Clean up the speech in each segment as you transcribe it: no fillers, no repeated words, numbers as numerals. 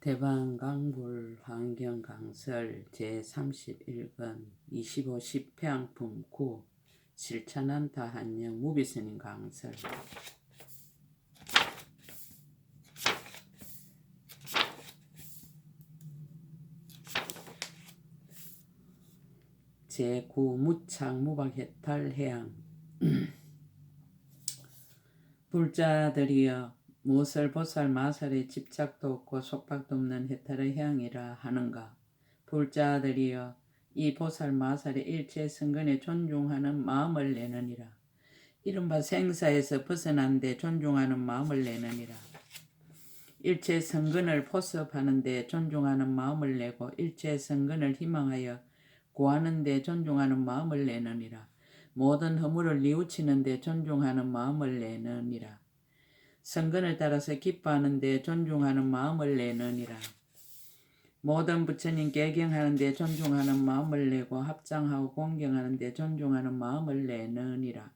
대방강불 환경강설 제31권 25 10평품 9 실천한다 한영 무비스님 강설 제9 무착 무박해탈 해양 불자들이여 무엇을 보살 마살에 집착도 없고 속박도 없는 해탈의 해양이라 하는가. 불자들이여 이 보살 마살의 일체 성근에 존중하는 마음을 내느니라. 이른바 생사에서 벗어난 데 존중하는 마음을 내느니라. 일체 성근을 포섭하는 데 존중하는 마음을 내고 일체 성근을 희망하여 구하는 데 존중하는 마음을 내느니라. 모든 허물을 뉘우치는 데 존중하는 마음을 내느니라. 성근을 따라서 기뻐하는 데 존중하는 마음을 내느니라. 모든 부처님 계경하는 데 존중하는 마음을 내고 합장하고 공경하는 데 존중하는 마음을 내느니라.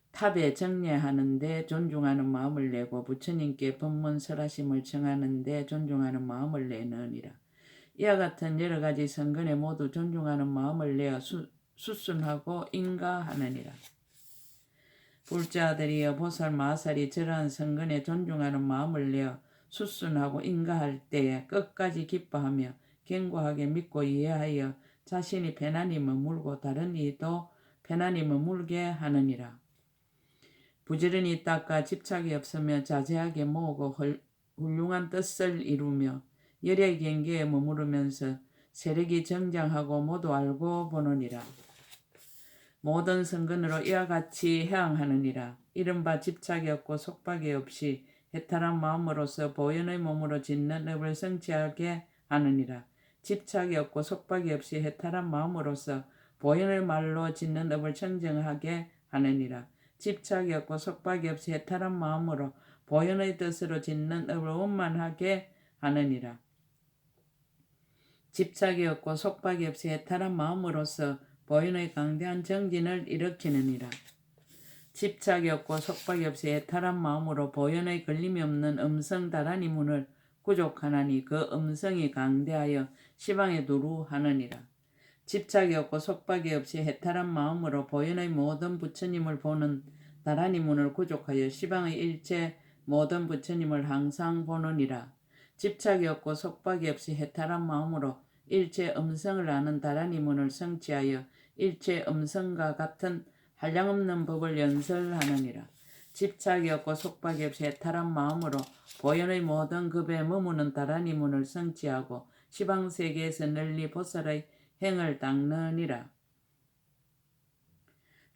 탑에 정례하는 데 존중하는 마음을 내고 부처님께 법문 설하심을 청하는 데 존중하는 마음을 내느니라. 이와 같은 여러 가지 성근에 모두 존중하는 마음을 내어 수순하고 인가하느니라. 불자들이여 보살 마살이 저러한 성근에 존중하는 마음을 내어 수순하고 인가할 때에 끝까지 기뻐하며 견고하게 믿고 이해하여 자신이 편안히 머물고 다른 이도 편안히 머물게 하느니라. 부지런히 닦아 집착이 없으며 자세하게 모으고 훌륭한 뜻을 이루며 열의 경계에 머무르면서 세력이 정장하고 모두 알고 보느니라. 모든 성근으로 이와 같이 해양하느니라. 이른바 집착이 없고 속박이 없이 해탈한 마음으로서 보현의 몸으로 짓는 업을 성취하게 하느니라. 집착이 없고 속박이 없이 해탈한 마음으로서 보현의 말로 짓는 업을 청정하게 하느니라. 집착이 없고 속박이 없이 해탈한 마음으로 보현의 뜻으로 짓는 업을 원만하게 하느니라. 집착이 없고 속박이 없이 해탈한 마음으로서 보현의 강대한 정진을 일으키느니라. 집착이 없고 속박이 없이 해탈한 마음으로 보현의 걸림이 없는 음성다란이 문을 구족하나니 그 음성이 강대하여 시방에 두루하느니라. 집착이 없고 속박이 없이 해탈한 마음으로 보현의 모든 부처님을 보는 다란이 문을 구족하여 시방의 일체 모든 부처님을 항상 보느니라. 집착이 없고 속박이 없이 해탈한 마음으로 일체 음성을 아는 다란이 문을 성취하여 일체 음성과 같은 한량없는 법을 연설하느니라. 집착이 없고 속박이 없이 해탈한 마음으로 보현의 모든 급에 머무는 다란이 문을 성취하고 시방세계에서 널리 보살의 행을 닦느니라.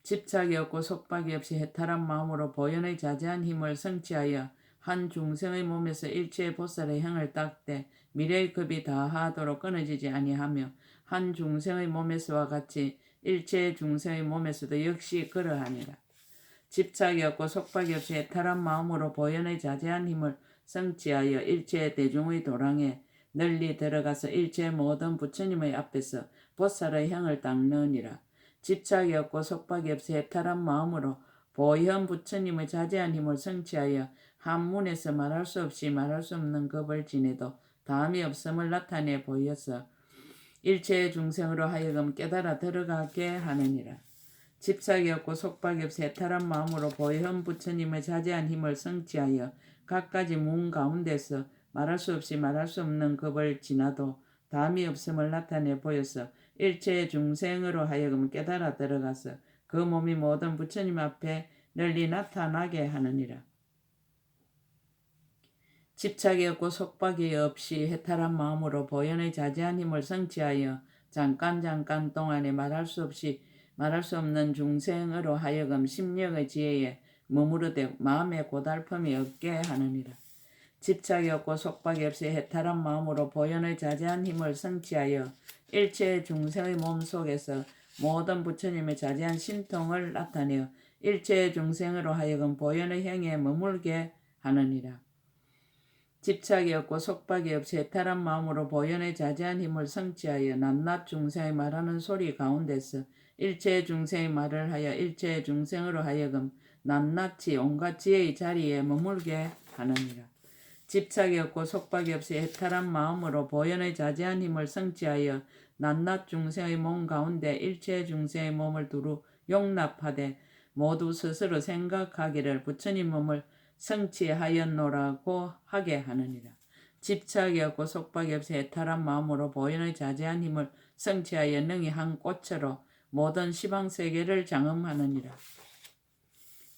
집착이 없고 속박이 없이 해탈한 마음으로 보현의 자제한 힘을 성취하여 한 중생의 몸에서 일체의 보살의 행을 닦되 미래의 급이 다하도록 끊어지지 아니하며 한 중생의 몸에서와 같이 일체의 중생의 몸에서도 역시 그러하니라. 집착이 없고 속박이 없이 해탈한 마음으로 보현의 자제한 힘을 성취하여 일체의 대중의 도랑에 널리 들어가서 일체의 모든 부처님의 앞에서 보살의 행을 닦느니라. 집착이 없고 속박이 없이 해탈한 마음으로 보현 부처님의 자제한 힘을 성취하여 한문에서 말할 수 없이 말할 수 없는 급을 지내도 다함이 없음을 나타내 보여서 일체의 중생으로 하여금 깨달아 들어가게 하느니라. 집착이 없고 속박이 없이 해탈한 마음으로 보현 부처님의 자제한 힘을 성취하여 갖가지 문 가운데서 말할 수 없이 말할 수 없는 급을 지나도 다함이 없음을 나타내 보여서 일체의 중생으로 하여금 깨달아 들어가서 그 몸이 모든 부처님 앞에 널리 나타나게 하느니라. 집착이 없고 속박이 없이 해탈한 마음으로 보현의 자제한 힘을 성취하여 잠깐 동안에 말할 수 없이 말할 수 없는 중생으로 하여금 심령의 지혜에 머무르되 마음의 고달픔이 없게 하느니라. 집착이 없고 속박이 없이 해탈한 마음으로 보현의 자제한 힘을 성취하여 일체의 중생의 몸속에서 모든 부처님의 자제한 신통을 나타내어 일체의 중생으로 하여금 보현의 행에 머물게 하느니라. 집착이 없고 속박이 없이 해탈한 마음으로 보현의 자제한 힘을 성취하여 낱낱 중생의 말하는 소리 가운데서 일체의 중생의 말을 하여 일체의 중생으로 하여금 낱낱이 온갖 지혜의 자리에 머물게 하느니라. 집착이 없고 속박이 없이 해탈한 마음으로 보현의 자제한 힘을 성취하여 낱낱 중생의 몸 가운데 일체 중생의 몸을 두루 용납하되 모두 스스로 생각하기를 부처님 몸을 성취하였노라고 하게 하느니라. 집착이 없고 속박이 없이 해탈한 마음으로 보현의 자제한 힘을 성취하여 능히 한 꽃으로 모든 시방세계를 장엄하느니라.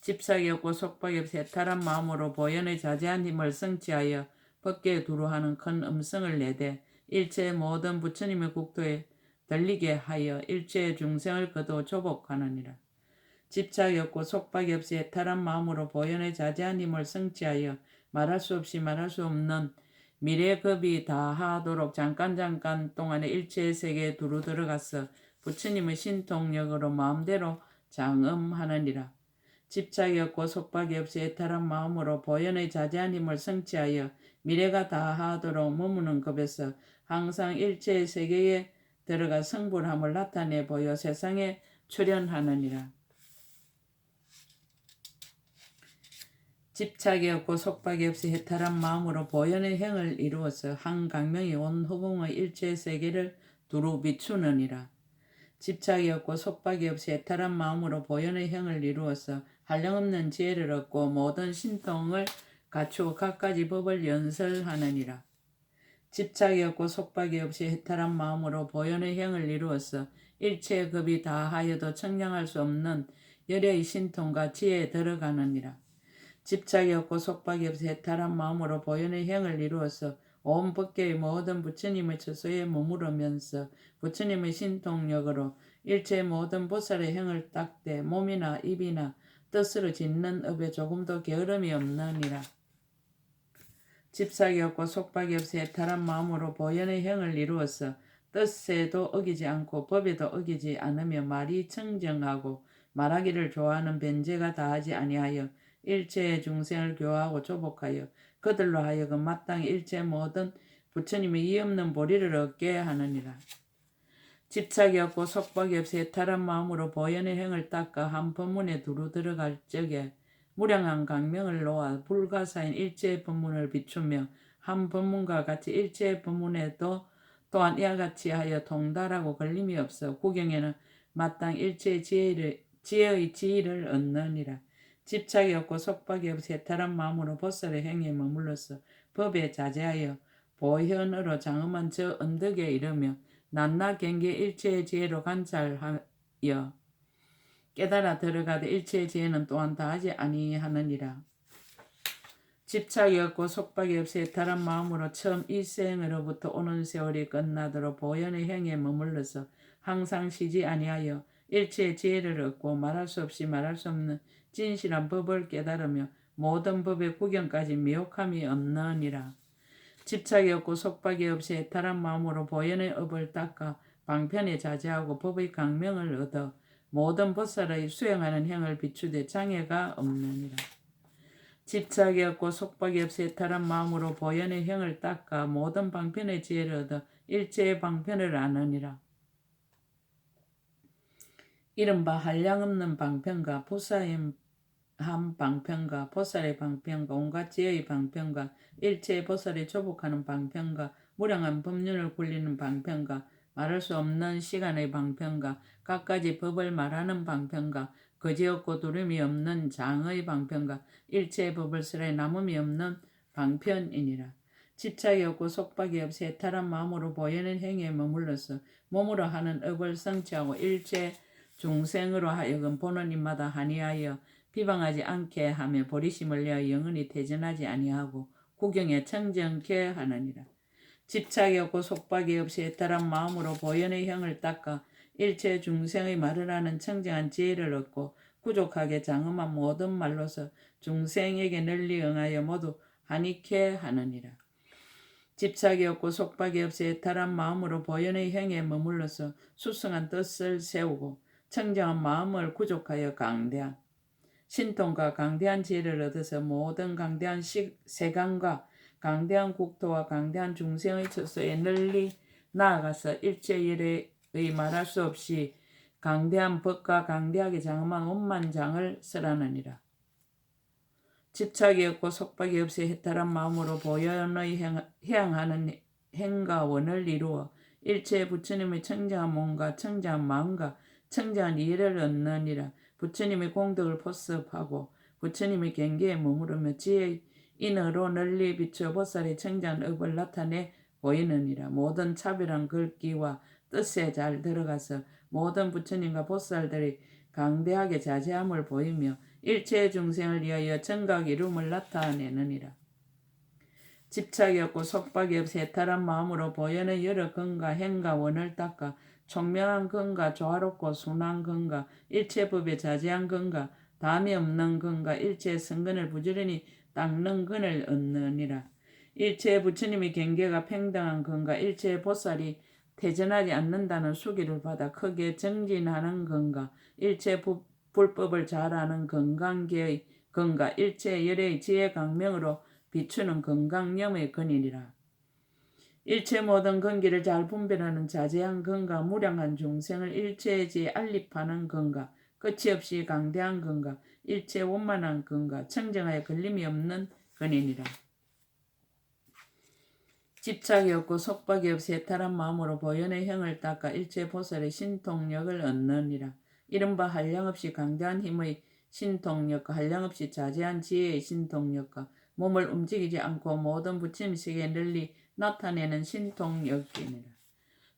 집착이 없고 속박이 없이 해탈한 마음으로 보현의 자제한 힘을 성취하여 법계에 두루하는 큰 음성을 내되 일체의 모든 부처님의 국토에 들리게 하여 일체의 중생을 거둬 조복하느니라. 집착이 없고 속박이 없이 해탈한 마음으로 보현의 자제한 힘을 성취하여 말할 수 없이 말할 수 없는 미래의 법이 다하도록 잠깐 동안에 일체의 세계에 두루 들어가서 부처님의 신통력으로 마음대로 장엄하느니라. 집착이 없고 속박이 없이 해탈한 마음으로 보현의 자제한 힘을 성취하여 미래가 다하도록 머무는 급에서 항상 일체의 세계에 들어가 성불함을 나타내 보여 세상에 출현하느니라. 집착이 없고 속박이 없이 해탈한 마음으로 보현의 행을 이루어서 한 강명이 온 허공의 일체 세계를 두루 비추느니라. 집착이 없고 속박이 없이 해탈한 마음으로 보현의 행을 이루어서 한량없는 지혜를 얻고 모든 신통을 갖추어 갖가지 법을 연설하느니라. 집착이 없고 속박이 없이 해탈한 마음으로 보현의 행을 이루어서 일체의 급이 다하여도 청량할 수 없는 열의 신통과 지혜에 들어가느니라. 집착이 없고 속박이 없이 해탈한 마음으로 보현의 행을 이루어서 온 법계의 모든 부처님의 처소에 머무르면서 부처님의 신통력으로 일체의 모든 보살의 행을 닦되 몸이나 입이나 뜻으로 짓는 업에 조금도 게으름이 없느니라. 집착이 없고 속박이 없이 해탈한 마음으로 보현의 행을 이루어서 뜻에도 어기지 않고 법에도 어기지 않으며 말이 청정하고 말하기를 좋아하는 변제가 다하지 아니하여 일체의 중생을 교화하고 조복하여 그들로 하여금 마땅히 일체 모든 부처님의 이없는 보리를 얻게 하느니라. 집착이 없고 속박이 없이 해탈한 마음으로 보현의 행을 닦아 한 법문에 두루 들어갈 적에 무량한 강명을 놓아 불가사인 일체의 법문을 비추며 한 법문과 같이 일체의 법문에도 또한 이와 같이 하여 통달하고 걸림이 없어 구경에는 마땅 일체의 지혜의 지위를 얻느니라. 집착이 없고 속박이 없이 해탈한 마음으로 보살의 행에 머물러서 법에 자제하여 보현으로 장엄한 저 언덕에 이르며 낱낱 경계 일체의 지혜로 관찰하여 깨달아 들어가되 일체의 지혜는 또한 다하지 아니하느니라. 집착이 없고 속박이 없이 해탈한 마음으로 처음 일생으로부터 오는 세월이 끝나도록 보현의 행에 머물러서 항상 쉬지 아니하여 일체의 지혜를 얻고 말할 수 없이 말할 수 없는 진실한 법을 깨달으며 모든 법의 구경까지 미혹함이 없느니라. 집착이 없고 속박이 없이 해탈한 마음으로 보현의 업을 닦아 방편에 자제하고 법의 강명을 얻어 모든 보살의 수행하는 행을 비추되 장애가 없느니라. 집착이 없고 속박이 없이 해탈한 마음으로 보현의 행을 닦아 모든 방편의 지혜를 얻어 일체의 방편을 아느니라. 이른바 한량없는 방편과 보살의 방편과 보살의 방편과 온갖 지혜의 방편과 일체의 보살이 조복하는 방편과 무량한 법륜을 굴리는 방편과 말할 수 없는 시간의 방편과 갖가지 법을 말하는 방편과 거지없고 두름이 없는 장의 방편과 일체의 법을 쓰래 남음이 없는 방편이니라. 집착이 없고 속박이 없이 해탈한 마음으로 보이는 행위에 머물러서 몸으로 하는 업을 성취하고 일체 중생으로 하여금 보는 입마다 한이하여 비방하지 않게 하며 보리심을 내어 영원히 퇴전하지 아니하고 구경에 청정케 하느니라. 집착이 없고 속박이 없이 해탈한 마음으로 보현의 형을 닦아 일체 중생의 말을 하는 청정한 지혜를 얻고 구족하게 장엄한 모든 말로서 중생에게 널리 응하여 모두 한익케 하느니라. 집착이 없고 속박이 없이 해탈한 마음으로 보현의 형에 머물러서 수승한 뜻을 세우고 청정한 마음을 구족하여 강대한 신통과 강대한 지혜를 얻어서 모든 강대한 세간과 강대한 국토와 강대한 중생의 처소에 널리 나아가서 일체일의 말할 수 없이 강대한 법과 강대하게 장엄한 원만장을 설하느니라. 집착이 없고 속박이 없이 해탈한 마음으로 보현의 해양하는 행과 원을 이루어 일체의 부처님의 청정한 몸과 청정한 마음과 청정한 이해를 얻느니라. 부처님의 공덕을 포습하고 부처님의 경계에 머무르며 지혜의 인으로 널리 비추어 보살의 청정한 업을 나타내 보이느니라. 모든 차별한 글귀와 뜻에 잘 들어가서 모든 부처님과 보살들이 강대하게 자제함을 보이며 일체 중생을 위하여 정각 이룸을 나타내느니라. 집착이 없고 속박이 없이 해탈한 마음으로 보현의 여러 근과 행과 원을 닦아 총명한 근과 조화롭고 순한 근과 일체법에 자제한 근과 담이 없는 근과 일체 성근을 부지런히 닦는 근을 얻느니라. 일체 부처님의 경계가 평등한 근과 일체 보살이 태전하지 않는다는 수기를 받아 크게 정진하는 근과 일체 불법을 잘 아는 건강계의 근과 일체 열의 지혜 강명으로 비추는 건강념의 근이니라. 일체 모든 근기를 잘 분별하는 자제한 근과 무량한 중생을 일체지 알립하는 근과 끝이 없이 강대한 근과 일체 원만한 근과 청정하여 걸림이 없는 근이니라. 집착이 없고 속박이 없이 해탈한 마음으로 보현의 형을 닦아 일체 보살의 신통력을 얻느니라. 이른바 한량없이 강대한 힘의 신통력과 한량없이 자제한 지혜의 신통력과 몸을 움직이지 않고 모든 부처님 세계에 널리 나타내는 신통력이니라.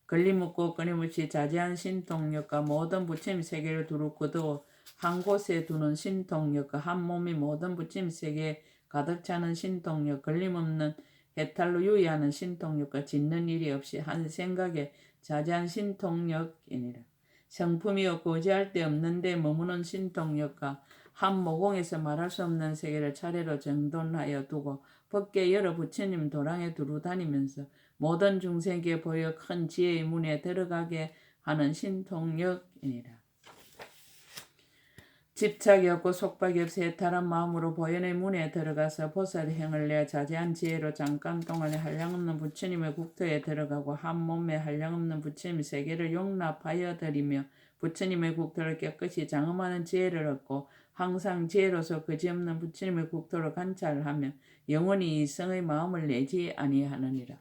걸림없고 끊임없이 자제한 신통력과 모든 부처님 세계를 두루 거두어 한 곳에 두는 신통력과 한 몸이 모든 부처님 세계에 가득 차는 신통력, 걸림없는 해탈로 유의하는 신통력과 짓는 일이 없이 한 생각에 자제한 신통력이니라. 성품이 없고 의지할 데 없는 데 머무는 신통력과 한 모공에서 말할 수 없는 세계를 차례로 정돈하여 두고 법계 여러 부처님 도랑에 두루 다니면서 모든 중생에게 보여 큰 지혜의 문에 들어가게 하는 신통력이니라. 집착이 없고 속박이 없이 해탈한 마음으로 보현의 문에 들어가서 보살의 행을 내 자제한 지혜로 잠깐 동안에 한량없는 부처님의 국토에 들어가고 한 몸에 한량없는 부처님 세계를 용납하여 드리며 부처님의 국토를 깨끗이 장엄하는 지혜를 얻고 항상 지혜로서 그지없는 부처님의 국토를 관찰하며 영원히 이성의 마음을 내지 아니하느니라.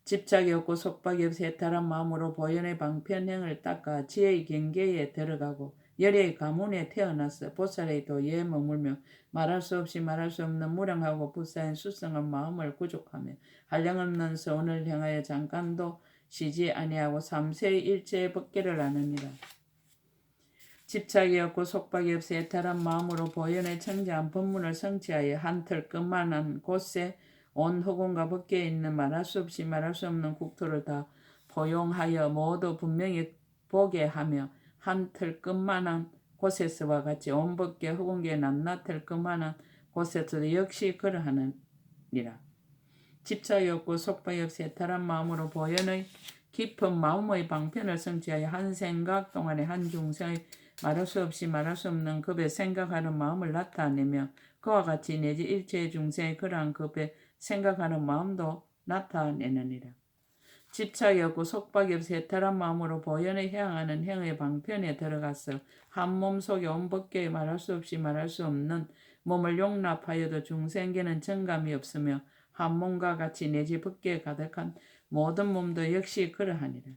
집착이 없고 속박이 없이 해탈한 마음으로 보현의 방편행을 닦아 지혜의 경계에 들어가고 열의 가문에 태어나서 보살의 도에 머물며 말할 수 없이 말할 수 없는 무량하고 불사인 수성한 마음을 구족하며 한량없는 서원을 향하여 잠깐도 쉬지 아니하고 삼세의 일체의 법계를 아느니라. 집착이 없고 속박이 없이 해탈한 마음으로 보현의 청자한 법문을 성취하여 한틀 끝만한 곳에 온 허공과 법계에 있는 말할 수 없이 말할 수 없는 국토를 다 포용하여 모두 분명히 보게 하며 한틀 끝만한 곳에서와 같이 온 법계 허공계 낱낱을 끝만한 곳에서도 역시 그러하느니라. 집착이 없고 속박이 없이 해탈한 마음으로 보현의 깊은 마음의 방편을 성취하여 한 생각 동안에 한 중생의 말할 수 없이 말할 수 없는 급에 생각하는 마음을 나타내며 그와 같이 내지 일체의 중생의 그러한 급에 생각하는 마음도 나타내느니라. 집착이 없고 속박이 없이 해탈한 마음으로 보현의 향하는 행의 방편에 들어가서 한 몸 속에 온 법계에 말할 수 없이 말할 수 없는 몸을 용납하여도 중생계는 정감이 없으며 한 몸과 같이 내지 법계에 가득한 모든 몸도 역시 그러하니라.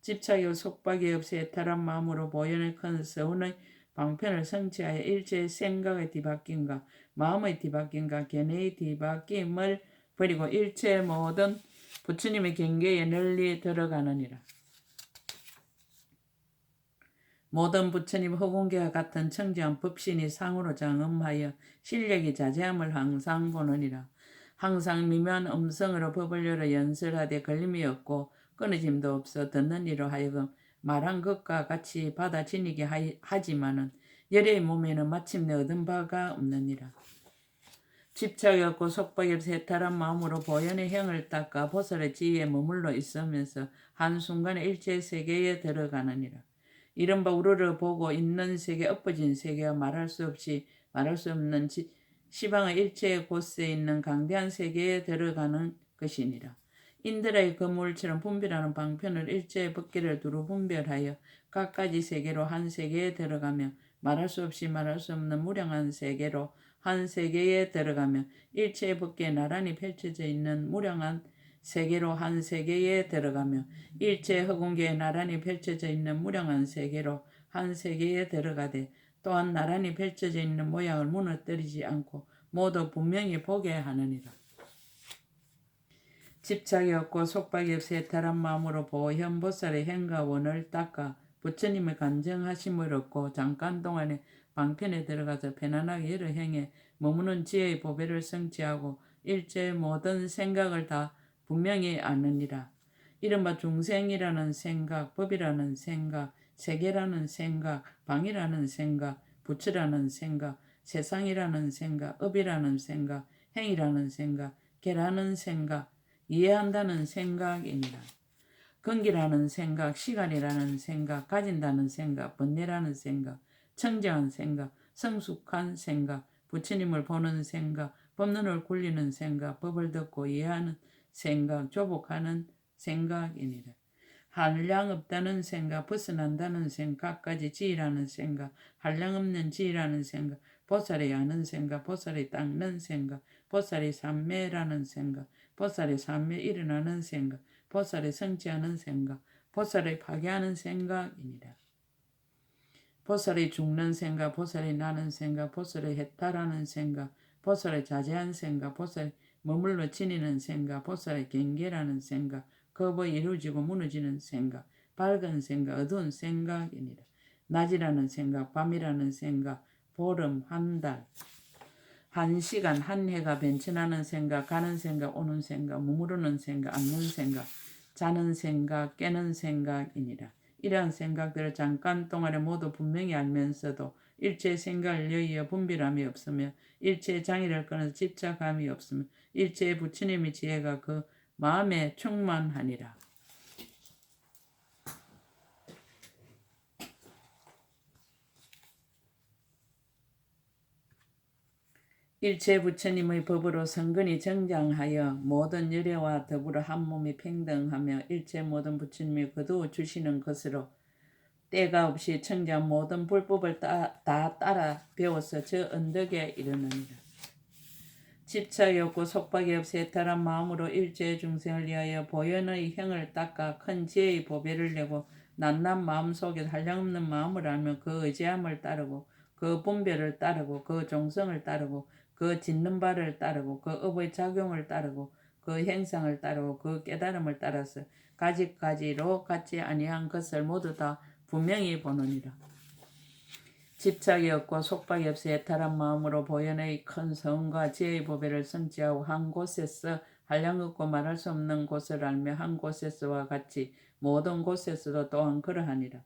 집착이 없고 속박이 없이 해탈한 마음으로 보현의 큰 서운의 방편을 성취하여 일체의 생각의 뒤바뀜과 마음의 뒤바뀜과 견해의 뒤바뀜을 버리고 일체의 모든 부처님의 경계에 널리 들어가느니라. 모든 부처님 허공계와 같은 청정한 법신이 상으로 장엄하여 실력이 자제함을 항상 보느니라. 항상 미묘한 음성으로 법을 열어 연설하되 걸림이 없고 끊어짐도 없어 듣는 이로 하여금 말한 것과 같이 받아지니게 하지만은 열의 몸에는 마침내 얻은 바가 없느니라. 집착이 없고 속박이 없이 해탈한 마음으로 보현의 형을 닦아 보살의 지위에 머물러 있으면서 한순간에 일체 세계에 들어가느니라. 이른바 우르르 보고 있는 세계, 엎어진 세계와 말할 수 없이 말할 수 없는 시방의 일체의 곳에 있는 강대한 세계에 들어가는 것이니라. 인드라의 그물처럼 분별하는 방편을 일체의 법계를 두루 분별하여 각가지 세계로 한 세계에 들어가며 말할 수 없이 말할 수 없는 무량한 세계로 한 세계에 들어가며 일체 밖에 나란히 펼쳐져 있는 무량한 세계로 한 세계에 들어가며 일체 허공계에 나란히 펼쳐져 있는 무량한 세계로 한 세계에 들어가되 또한 나란히 펼쳐져 있는 모양을 무너뜨리지 않고 모두 분명히 보게 하느니라. 집착이 없고 속박이 없이 해탈한 마음으로 보현보살의 행과 원을 닦아 부처님의 간정하심을 얻고 잠깐 동안에 방편에 들어가서 편안하게 여러 행에 머무는 지혜의 보배를 성취하고 일체 모든 생각을 다 분명히 아느니라. 이른바 중생이라는 생각, 법이라는 생각, 세계라는 생각, 방이라는 생각, 부처라는 생각, 세상이라는 생각, 업이라는 생각, 행이라는 생각, 개라는 생각, 이해한다는 생각이니라. 건기라는 생각, 시간이라는 생각, 가진다는 생각, 번뇌라는 생각, 청정한 생각, 성숙한 생각, 부처님을 보는 생각, 법론을 굴리는 생각, 법을 듣고 이해하는 생각, 조복하는 생각이니라. 한량 없다는 생각, 벗어난다는 생각까지 지이라는 생각, 한량 없는 지이라는 생각, 보살이 아는 생각, 보살이 닦는 생각, 보살이 삼매라는 생각, 보살이 삼매 일어나는 생각, 보살이 성취하는 생각, 보살이 파괴하는 생각이니라. 보살이 죽는 생각, 보살이 나는 생각, 보살이 해탈하는 생각, 보살이 자제한 생각, 보살이 머물러 지니는 생각, 보살이 경계라는 생각, 겁이 이루어지고 무너지는 생각, 밝은 생각, 어두운 생각이니라. 낮이라는 생각, 밤이라는 생각, 보름, 한 달, 한 시간, 한 해가 변천하는 생각, 가는 생각, 오는 생각, 머무르는 생각, 앉는 생각, 자는 생각, 깨는 생각이니라. 이러한 생각들을 잠깐 동안에 모두 분명히 알면서도 일체 생각을 여의어 분별함이 없으며 일체 장애를 끊어서 집착함이 없으며 일체 부처님의 지혜가 그 마음에 충만하니라. 일체 부처님의 법으로 성근이 정장하여 모든 열애와 더불어 한 몸이 평등하며 일체 모든 부처님이 거두어 주시는 것으로 때가 없이 청정 모든 불법을 다 따라 배워서 저 언덕에 이르느니라. 집착이 없고 속박이 없이 해탈한 마음으로 일체 중생을 위하여 보현의 형을 닦아 큰 지혜의 보배를 내고 낱낱 마음속에 한량없는 마음을 알며 그 의지함을 따르고 그 분별을 따르고 그 종성을 따르고 그 짓는 바를 따르고 그 업의 작용을 따르고 그 행상을 따르고 그 깨달음을 따라서 가지가지로 같지 아니한 것을 모두 다 분명히 보느니라. 집착이 없고 속박이 없이 해탈한 마음으로 보현의 큰 성과 지혜의 보배를 성취하고 한 곳에서 한량 없고 말할 수 없는 곳을 알며 한 곳에서와 같이 모든 곳에서도 또한 그러하니라.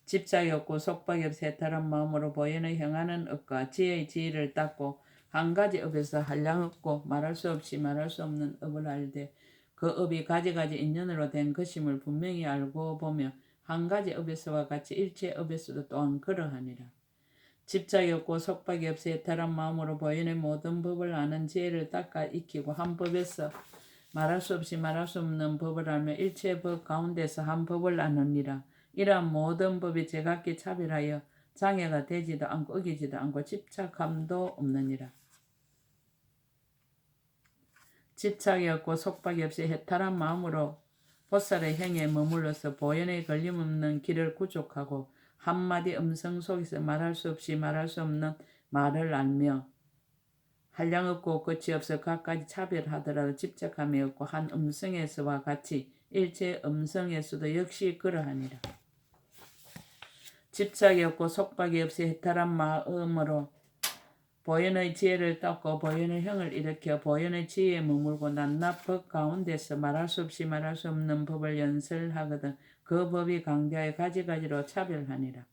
집착이 없고 속박이 없이 해탈한 마음으로 보현의 행하는 업과 지혜의 지혜를 닦고 한 가지 업에서 한량 없고 말할 수 없이 말할 수 없는 업을 알되 그 업이 가지가지 인연으로 된 것임을 분명히 알고 보며 한 가지 업에서와 같이 일체 업에서도 또한 그러하니라. 집착이 없고 속박이 없이 해탈한 마음으로 보현의 모든 법을 아는 지혜를 닦아 익히고 한 법에서 말할 수 없이 말할 수 없는 법을 알며 일체 법 가운데서 한 법을 아느니라. 이러한 모든 법이 제각기 차별하여 장애가 되지도 않고 어기지도 않고 집착함도 없느니라. 집착이 없고 속박이 없이 해탈한 마음으로 보살의 행에 머물러서 보현에 걸림없는 길을 구족하고 한마디 음성 속에서 말할 수 없이 말할 수 없는 말을 알며 한량 없고 끝이 없어 각가지 차별하더라도 집착함이 없고 한 음성에서와 같이 일체 음성에서도 역시 그러하니라. 집착이 없고 속박이 없이 해탈한 마음으로 보현의 지혜를 닦고 보현의 형을 일으켜 보현의 지혜에 머물고 낱낱 법 가운데서 말할 수 없이 말할 수 없는 법을 연설하거든 그 법이 강대하여 가지가지로 차별하니라.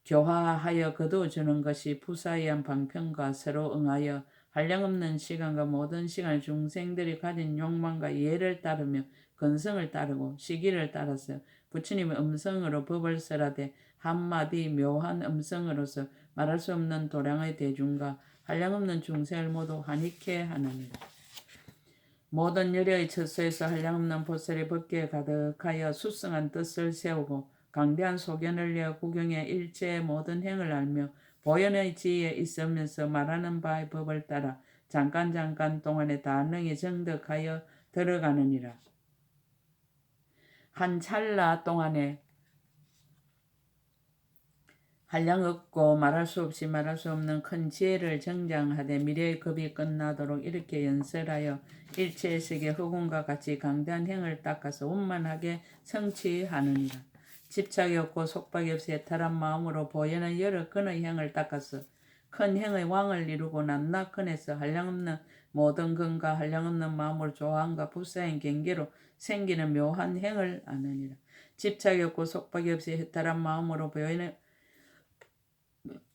교화하여 거두어주는 것이 부사의한 방편과 서로 응하여 한량없는 시간과 모든 시간을 중생들이 가진 욕망과 이해를 따르며 근성을 따르고 시기를 따라서 부처님의 음성으로 법을 설하되 한마디 묘한 음성으로서 말할 수 없는 도량의 대중과 한량없는 중생을 모두 환희케 하느니라. 모든 열애의 처소에서 한량없는 보살이 법계에 가득하여 수성한 뜻을 세우고 강대한 소견을 내어 구경해 일체의 모든 행을 알며 보현의 지혜에 있으면서 말하는 바의 법을 따라 잠깐 동안에 다 능히 정득하여 들어가느니라. 한 찰나 동안에 한량 없고 말할 수 없이 말할 수 없는 큰 지혜를 정장하되 미래의 급이 끝나도록 이렇게 연설하여 일체의 세계 흑운과 같이 강대한 행을 닦아서 원만하게 성취하느니라. 집착이 없고 속박이 없이 해탈한 마음으로 보여는 여러 근의 행을 닦아서 큰 행의 왕을 이루고 남나큰에서 한량없는 모든 근과 한량없는 마음을 좋아함과 불사인 경계로 생기는 묘한 행을 아느니라. 집착이 없고 속박이 없이 해탈한 마음으로 보여는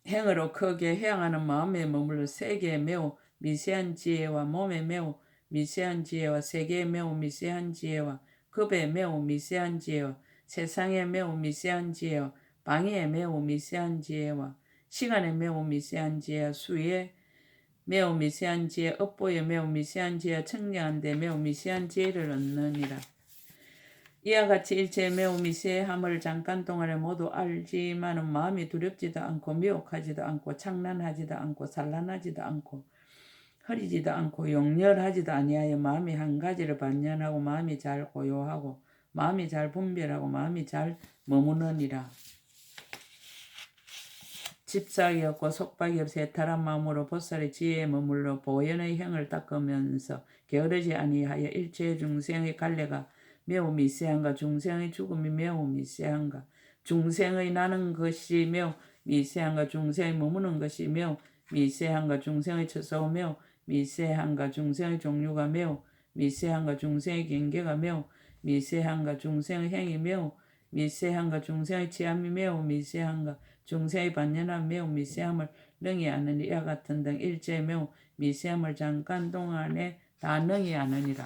행으로 크게 향하는 마음에 머물러 세계에 매우 미세한 지혜와 몸에 매우 미세한 지혜와 세계에 매우 미세한 지혜와 급에 매우 미세한 지혜와 세상에 매우 미세한 지혜와 방위에 매우 미세한 지혜와 시간에 매우 미세한 지혜와 수위에 매우 미세한 지혜, 업보에 매우 미세한 지혜와 청량한 데 매우 미세한 지혜를 얻느니라. 이와 같이 일체의 매우 미세함을 잠깐 동안에 모두 알지만은 마음이 두렵지도 않고 미혹하지도 않고 창란하지도 않고 산란하지도 않고 흐리지도 않고 용렬하지도 아니하여 마음이 한 가지를 반연하고 마음이 잘 고요하고 마음이 잘 분별하고 마음이 잘 머무느니라. 집착이 없고 속박이 없이 해탈한 마음으로 보살의 지혜에 머물러 보현의 형을 닦으면서 게으르지 아니하여 일체의 중생의 갈래가 매우 미세한가 중생의 죽음이 매우 미세한가 중생의 나는 것이 매우 미세한가 중생의 머무는 것이 매우 미세한가 중생의 처소가 매우 미세한가 중생의 종류가 매우 미세한가 중생의 경계가 매우 미세한가 중생의 행이 매우 미세한가 중생의 취함이 매우 미세한가 중생의 반연함 매우 미세함을 능히 아느니 이와 같은 등 일체의 매우 미세함을 잠깐 동안에 다 능히 아느니라.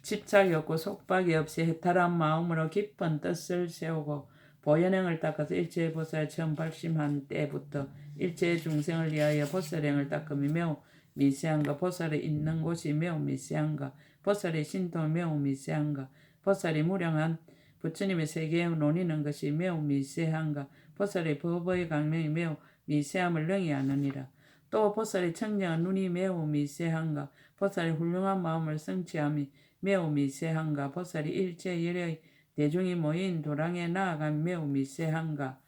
집착이 없고 속박이 없이 해탈한 마음으로 깊은 뜻을 세우고 보현행을 닦아서 일체의 보살에 처음 발심한 때부터 일체의 중생을 위하여 보살행을 닦음이 매우 미세한가 보살이 있는 곳이 매우 미세한가 보살의 신통이 매우 미세한가 보살이 무량한 부처님의 세계에 논의는 것이 매우 미세한가 보살의 법의 강명이 매우 미세함을 능히 아느니라. 또 보살의 청량한 눈이 매우 미세한가 보살의 훌륭한 마음을 성취함이 매우 미세한가 보살이 일체 열의 대중이 모인 도랑에 나아간 매우 미세한가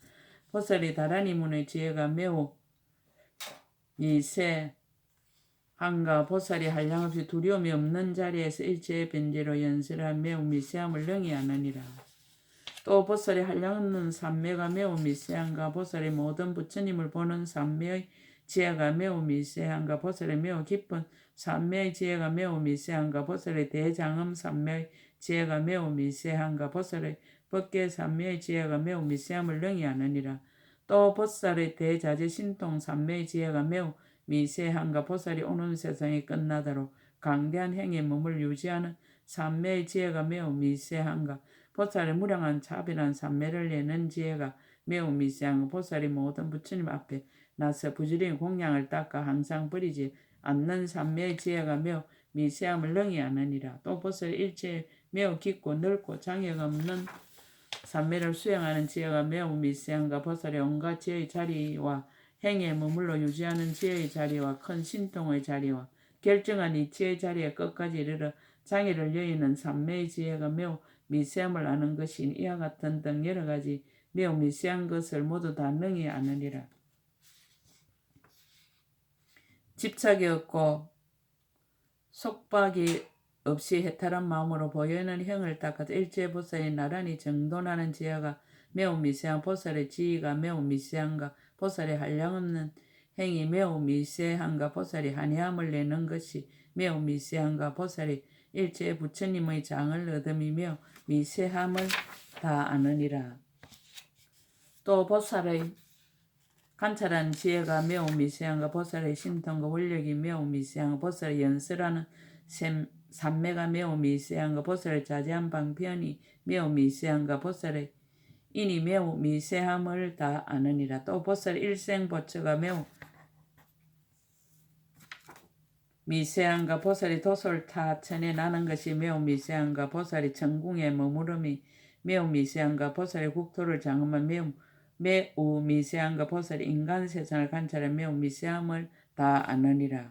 보살이 다라니 문의 지혜가 매우 미세한가 보살이 한량없이 두려움이 없는 자리에서 일체의 변제로 연설한 매우 미세함을 능히 아느니라. 또 보살이 한량없는 삼매가 매우 미세한가 보살이 모든 부처님을 보는 삼매의 지혜가 매우 미세한가 보살의 매우 깊은 삼매의 지혜가 매우 미세한가 보살의 대장엄 삼매의 지혜가 매우 미세한가 보살의 법계 삼매의 지혜가 매우 미세함을 능히 아느니라. 또 보살의 대자재 신통 삼매의 지혜가 매우 미세한가 보살이 오는 세상이 끝나도록 강대한 행에 몸을 유지하는 삼매의 지혜가 매우 미세한가 보살의 무량한 차별한 삼매를 내는 지혜가 매우 미세한가 보살이 모든 부처님 앞에 나서 부지런히 공양을 닦아 항상 버리지 않는 삼매의 지혜가 매우 미세함을 능히 아느니라. 또 보살이 일체에 매우 깊고 넓고 장애가 없는 삼매를 수행하는 지혜가 매우 미세한가 보살의 온갖 지혜의 자리와 행에 머물러 유지하는 지혜의 자리와 큰 신통의 자리와 결정한 이치의 자리에 끝까지 이르러 장애를 여의는 삼매의 지혜가 매우 미세함을 아는 것인 이와 같은 등 여러 가지 매우 미세한 것을 모두 다 능히 아느니라. 집착이 없고 속박이 없이 해탈한 마음으로 보여는 형을 닦아서 일체 보살이 나란히 정돈하는 지혜가 매우 미세한 보살의 지위가 매우 미세한가 보살의 한량없는 행이 매우 미세한가 보살이 한이함을 내는 것이 매우 미세한가 보살이 일체 부처님의 장을 얻음이 매우 미세함을 다 아느니라. 또 보살의 관찰한 지혜가 매우 미세한가 보살의 신통과 원력이 매우 미세한가 보살의 연설하는 삼매가 매우 미세한가 보살의 자제한 방편이 매우 미세한가 보살의 인이 매우 미세함을 다 아느니라. 또 보살의 일생보처가 매우 미세한가 보살이 도솔타천에 나는 것이 매우 미세한가 보살이 천궁에 머무름이 매우 미세한가 보살이 국토를 장엄한 매우 매우 미세한 것 보살이 인간 세상을 관찰해 매우 미세함을 다 아느니라.